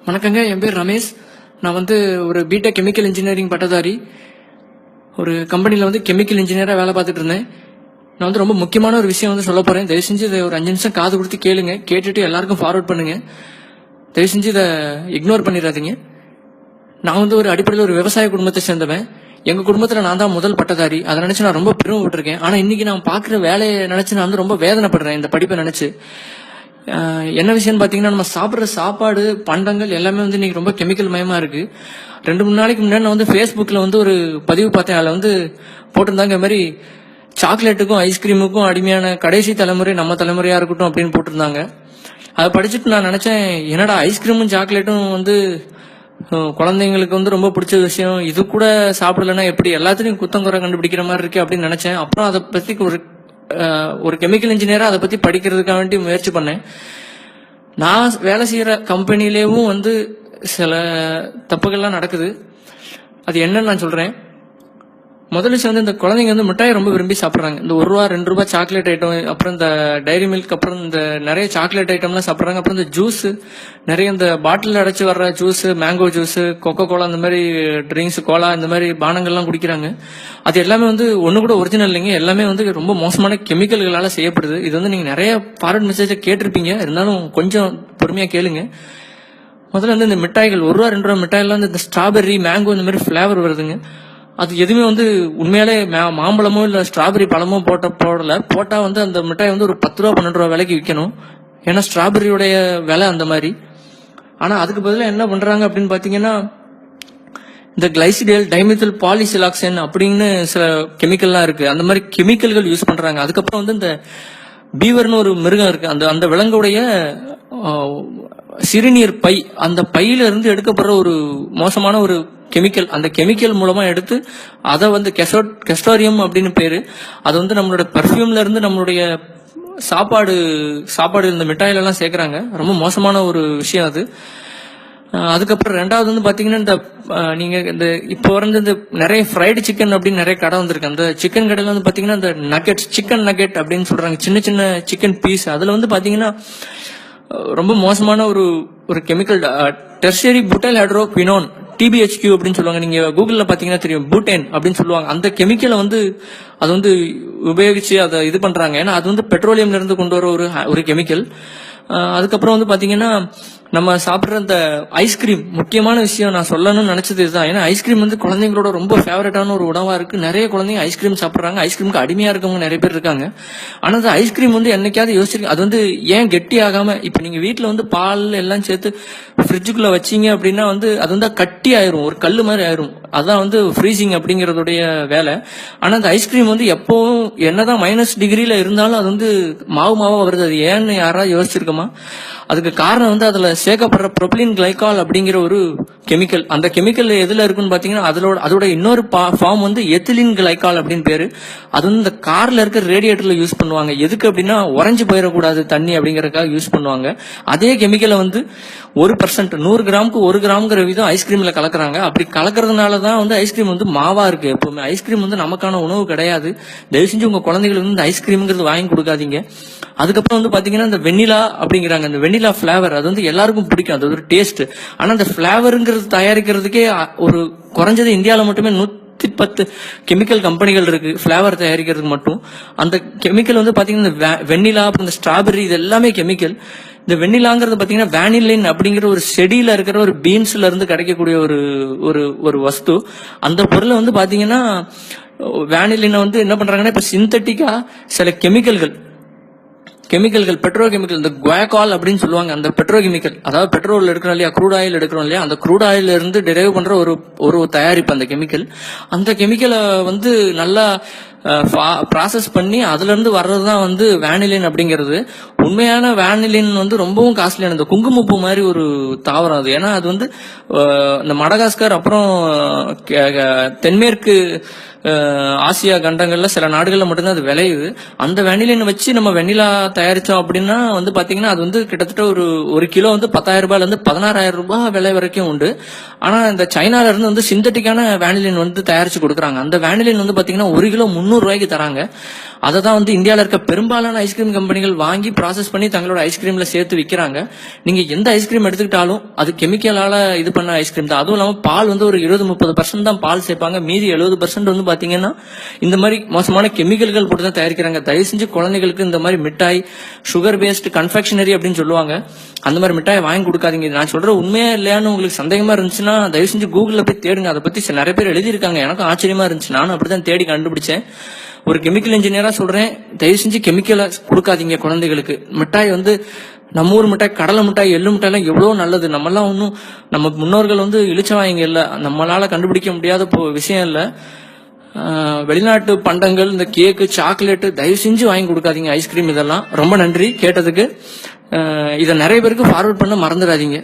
வணக்கங்க. என் பேர் ரமேஷ். நான் ஒரு பிடெக் கெமிக்கல் இன்ஜினியரிங் பட்டதாரி. ஒரு கம்பெனியில் கெமிக்கல் இன்ஜினியராக வேலை பார்த்துட்டு இருந்தேன். நான் ரொம்ப முக்கியமான ஒரு விஷயம் சொல்ல போகிறேன். தயவு செஞ்சு இதை ஒரு 5 நிமிஷம் காது கொடுத்து கேளுங்க. கேட்டுட்டு எல்லாருக்கும் ஃபார்வர்ட் பண்ணுங்க. தயவு செஞ்சு இதை இக்னோர் பண்ணிடாதீங்க. நான் ஒரு அடிப்படையில் ஒரு விவசாய குடும்பத்தை சேர்ந்தவன். எங்கள் குடும்பத்தில் நான் தான் முதல் பட்டதாரி. அதை நினச்சி நான் ரொம்ப பெருமைப்பட்டிருக்கேன். ஆனால் இன்னைக்கு நான் பார்க்குற வேலையை நினச்சி நான் ரொம்ப வேதனைப்படுறேன் இந்த படிப்பை நினச்சி. என்ன விஷயம்னு பார்த்தீங்கன்னா, நம்ம சாப்பிட்ற சாப்பாடு பண்டங்கள் எல்லாமே இன்னைக்கு ரொம்ப கெமிக்கல் மயமா இருக்கு. 2-3 நாளைக்கு முன்னாடி நான் ஃபேஸ்புக்கில் ஒரு பதிவு பார்த்தேன். அதில் போட்டிருந்தாங்க, இந்த மாதிரி சாக்லேட்டுக்கும் ஐஸ்கிரீமுக்கும் அடிமையான கடைசி தலைமுறை நம்ம தலைமுறையா இருக்கட்டும் அப்படின்னு போட்டிருந்தாங்க. அதை படிச்சுட்டு நான் நினைச்சேன், என்னடா ஐஸ்கிரீமும் சாக்லேட்டும் குழந்தைங்களுக்கு ரொம்ப பிடிச்ச விஷயம், இது கூட சாப்பிடலன்னா எப்படி, எல்லாத்துலயும் குத்தம் குறை கண்டுபிடிக்கிற மாதிரி இருக்கு அப்படின்னு நினைச்சேன். அப்புறம் அதை பத்தி ஒரு கெமிக்கல் இன்ஜினியரா அதை பத்தி படிக்கிறதுக்காக வேண்டி முயற்சி பண்ணேன். நான் வேலை செய்யற கம்பெனிலேயும் சில தப்புகள்லாம் நடக்குது. அது என்னன்னு நான் சொல்றேன். முதல்ல விஷயம் இந்த குழந்தைங்க மிட்டாய் ரொம்ப விரும்பி சாப்பிட்றாங்க. இந்த ₹1-2 சாக்லேட் ஐட்டம், அப்புறம் இந்த டைரி மில்க், அப்புறம் இந்த நிறைய சாக்லேட் ஐட்டம்லாம் சாப்பிட்றாங்க. அப்புறம் இந்த ஜூஸ், நிறைய இந்த பாட்டில் அடைச்சு வர்ற juice, mango juice, coca cola, இந்த மாதிரி ட்ரிங்க்ஸ், கோலா, இந்த மாதிரி பானங்கள்லாம் குடிக்கிறாங்க. அது எல்லாமே ஒன்று கூட ஒரிஜினல் இல்லைங்க. எல்லாமே ரொம்ப மோசமான கெமிக்கல்களால செய்யப்படுது. இது நீங்க நிறைய ஃபார்வர்ட் மெசேஜை கேட்டிருப்பீங்க. இருந்தாலும் கொஞ்சம் பொறுமையா கேளுங்க. முதல்ல இந்த மிட்டாய்கள் ₹1-2 மிட்டாயெல்லாம் இந்த ஸ்ட்ராபெர்ரி, மேங்கோ இந்த மாதிரி ஃபிளேவர் வருதுங்க. அது எதுவுமே உண்மையாலே மாம்பழமோ இல்ல ஸ்ட்ராபெரி பழமோ போட்டா அந்த மிட்டாய் ஒரு ₹10-12 விலைக்கு விற்கணும். ஏன்னா ஸ்ட்ராபெரியோடைய விலை அந்த மாதிரி. ஆனா அதுக்கு பதிலாக என்ன பண்றாங்க அப்படின்னு பாத்தீங்கன்னா, இந்த கிளைசிடேல், டைமெத்தில் பாலிசிலாக்சன் அப்படின்னு சில கெமிக்கல்லாம் இருக்கு. அந்த மாதிரி கெமிக்கல்கள் யூஸ் பண்றாங்க. அதுக்கப்புறம் இந்த பீவர்னு ஒரு மிருகம் இருக்கு. அந்த விலங்குடைய சிறுநீர் பை, அந்த பையில இருந்து எடுக்கப்படுற ஒரு மோசமான ஒரு கெமிக்கல். அந்த கெமிக்கல் மூலமா எடுத்து அதை கெஸ்டோரியம் அப்படின்னு பேரு. அது நம்மளோட பர்ஃபியூம்ல இருந்து நம்மளுடைய சாப்பாடு இந்த மிட்டாயில எல்லாம் சேர்க்கறாங்க. ரொம்ப மோசமான ஒரு விஷயம் அது. அதுக்கப்புறம் ரெண்டாவது பாத்தீங்கன்னா, இந்த நீங்க இந்த இப்போ இந்த நிறைய ஃப்ரைடு சிக்கன் அப்படின்னு நிறைய கடை வந்திருக்கு. அந்த சிக்கன் கடையில பாத்தீங்கன்னா, இந்த நக்கெட்ஸ், சிக்கன் நக்கெட் அப்படின்னு சொல்றாங்க, சின்ன சின்ன சிக்கன் பீஸ். அதுல பாத்தீங்கன்னா ரொம்ப மோசமான ஒரு கெமிக்கல், டெர்ஷரி புட்டைல் ஹைட்ரோகுயினோன், TBHQ அப்படின்னு சொல்லுவாங்க. நீங்க கூகுள்ல பாத்தீங்கன்னா தெரியும், பூட்டேன் அப்படின்னு சொல்லுவாங்க. அந்த கெமிக்கலை அது உபயோகிச்சு அதை இது பண்றாங்க. ஏன்னா அது பெட்ரோலியம்ல இருந்து கொண்டு வர ஒரு கெமிக்கல். அதுக்கப்புறம் பாத்தீங்கன்னா, நம்ம சாப்பிட்ற இந்த ஐஸ்கிரீம், முக்கியமான விஷயம் நான் சொல்லணும்னு நினைச்சது இதுதான். ஏன்னா ஐஸ்கிரீம் குழந்தைங்களோட ரொம்ப ஃபேவரட்டான ஒரு உணவா இருக்கு. நிறைய குழந்தைங்க ஐஸ்கிரீம் சாப்பிட்றாங்க. ஐஸ்கிரீமுக்கு அடிமையா இருக்கவங்க நிறைய பேர் இருக்காங்க. ஆனா அந்த ஐஸ்கிரீம் என்னைக்காவது யோசிச்சிருக்கீங்க, அது ஏன் கெட்டி ஆகாம, இப்ப நீங்க வீட்டுல பால் எல்லாம் சேர்த்து ஃப்ரிட்ஜுக்குள்ள வச்சீங்க அப்படின்னா அது கட்டி ஆயிரும், ஒரு கல்லு மாதிரி ஆயிரும். அதான் ஃப்ரீசிங் அப்படிங்கறதுடைய வேலை. ஆனா அந்த ஐஸ்கிரீம் எப்பவும் என்னதான் -டிகிரில இருந்தாலும் அது மாவா வருது. அது ஏன்னு யாராவது யோசிச்சிருக்கோமா? அதுக்கு காரணம் அதுல சேர்க்கப்படுற ப்ரொபிலின் கிளைகால் அப்படிங்கிற ஒரு கெமிக்கல். அந்த கெமிக்கல் எதுல இருக்குன்னு பாத்தீங்கன்னா, அதோட இன்னொரு ஃபார்ம் எத்திலின் கிளைகால் அப்படின்னு பேரு. அது இந்த கார்ல இருக்க ரேடியேட்டர்ல யூஸ் பண்ணுவாங்க. எதுக்கு அப்படின்னா, உறைஞ்சு போயிடக்கூடாது தண்ணி அப்படிங்கறதுக்காக யூஸ் பண்ணுவாங்க. அதே கெமிக்கலை 1%, 100 கிராமுக்கு 1 கிராம்ங்கிற விதம் ஐஸ்கிரீம்ல கலக்குறாங்க. அப்படி கலக்குறதுனாலதான் ஐஸ்கிரீம் மாவா இருக்கு. எப்பவுமே ஐஸ்கிரீம் நமக்கான உணவு கிடையாது. தயவு செஞ்சு உங்க குழந்தைகளுக்கு இந்த ஐஸ்கிரீம்ங்கிறது வாங்கி கொடுக்காதீங்க. அதுக்கப்புறம் பாத்தீங்கன்னா, இந்த வெண்ணிலா அப்படிங்கிறாங்க. இந்த வெண்ணிலா பிளேவர் அது எல்லாருக்கும் பிடிக்கும். அது ஒரு டேஸ்ட். ஆனா அந்த பிளேவருங்கிறது தயாரிக்கிறதுக்கே ஒரு குறைஞ்சது இந்தியாவில மட்டுமே 110 கெமிக்கல் கம்பெனிகள் இருக்கு பிளேவர் தயாரிக்கிறதுக்கு மட்டும். அந்த கெமிக்கல் பாத்தீங்கன்னா, வெண்ணிலா, அப்புறம் இந்த ஸ்ட்ராபெரி, இது எல்லாமே கெமிக்கல். இந்த வெண்ணிலாங்கிறது பாத்தீங்கன்னா, வேனிலின் அப்படிங்கிற ஒரு செடியில இருக்கிற ஒரு பீன்ஸ்ல இருந்து கிடைக்கக்கூடிய ஒரு வஸ்து. அந்த பொருளை பாத்தீங்கன்னா, வேனிலினை என்ன பண்றாங்கன்னா, இப்ப சிந்தட்டிக்கா சில கெமிக்கல்கள், பெட்ரோ கெமிக்கல், இந்த குவாகால் அப்படின்னு சொல்லுவாங்க. அந்த பெட்ரோ கெமிக்கல், அதாவது பெட்ரோல் எடுக்கிறோம் இல்லையா, க்ரூட் ஆயில் எடுக்கிறோம் இல்லையா, அந்த க்ரூட் ஆயில இருந்து டெரைவ் பண்ற ஒரு தயாரிப்பு அந்த கெமிக்கல். அந்த கெமிக்கலை நல்லா ப்ராசஸ் பண்ணி அதுல இருந்து வர்றதுதான் வேனிலின் அப்படிங்கிறது. உண்மையான வேனிலின் ரொம்பவும் காஸ்ட்லியான, இந்த குங்குமப்பூ மாதிரி ஒரு தாவரம் அது. ஏன்னா அது இந்த மடகாஸ்கர், அப்புறம் தென்மேற்கு ஆசியா கண்டங்கள்ல சில நாடுகள்ல மட்டும்தான் அது விளையுது. அந்த வெனிலின் வச்சு நம்ம வெண்ணிலா தயாரிச்சோம் அப்படின்னா வந்து பாத்தீங்கன்னா அது வந்து கிட்டத்தட்ட ஒரு கிலோ வந்து 10,000 ரூபாயில இருந்து 16,000 ரூபாய் விலை வரைக்கும் உண்டு. ஆனா இந்த சைனால இருந்து வந்து சிந்தட்டிக்கான வேனிலின் வந்து தயாரிச்சு கொடுக்குறாங்க. அந்த வேனிலின் வந்து பாத்தீங்கன்னா 1 கிலோ 300 ரூபாய்க்கு தராங்க. அதை தான் வந்து இந்தியாவில் இருக்க பெரும்பாலான ஐஸ்கிரீம் கம்பெனிகள் வாங்கி ப்ராசஸ் பண்ணி தங்களோட ஐஸ்கிரீம்ல சேர்த்து விற்கிறாங்க. நீங்க எந்த ஐஸ்கிரீம் எடுத்துக்கிட்டாலும் அது கெமிக்கலால இது பண்ண ஐஸ்கிரீம் தான். அதுவும் இல்லாம பால் வந்து ஒரு 20-30% தான் பால் சேர்ப்பாங்க. மீதி 70% வந்து பாத்தீங்கன்னா இந்த மாதிரி மோசமான கெமிக்கல்கள் போட்டு தான் தயாரிக்கிறாங்க. தயவு செஞ்சு குழந்தைகளுக்கு இந்த மாதிரி மிட்டாய், சுகர் பேஸ்ட் கன்ஃபெக்ஷனரி அப்படின்னு சொல்லுவாங்க, அந்த மாதிரி மிட்டாய் வாங்கி கொடுக்காதீங்க. நான் சொல்ற உண்மையா இல்லையான்னு உங்களுக்கு சந்தேகமா இருந்துச்சுன்னா தயவு செஞ்சு கூகுள்ல போய் தேடுங்க. அதை பத்தி நிறைய பேர் எழுதியிருக்காங்க. எனக்கும் ஆச்சரியமா இருந்துச்சு. நானும் அப்படிதான் தேடி கண்டுபிடிச்சேன். ஒரு கெமிக்கல் இன்ஜினியரா சொல்றேன், தயவு செஞ்சு கெமிக்கலை கொடுக்காதீங்க குழந்தைகளுக்கு. மிட்டாய் வந்து நம்ம ஊர் மிட்டாய், கடலை மிட்டாய், எள்ளு மிட்டாய் எல்லாம் எவ்வளவு நல்லது. நம்மெல்லாம் ஒன்றும் நம்ம முன்னோர்கள் வந்து இழிச்சவாங்க இல்ல, நம்மளால கண்டுபிடிக்க முடியாத விஷயம் இல்ல. வெளிநாட்டு பண்டங்கள், இந்த கேக்கு, சாக்லேட் தயவு செஞ்சு வாங்கி கொடுக்காதீங்க. ஐஸ்கிரீம் இதெல்லாம். ரொம்ப நன்றி கேட்டதுக்கு. இதை நிறைய பேருக்கு ஃபார்வர்ட் பண்ண மறந்துடாதீங்க.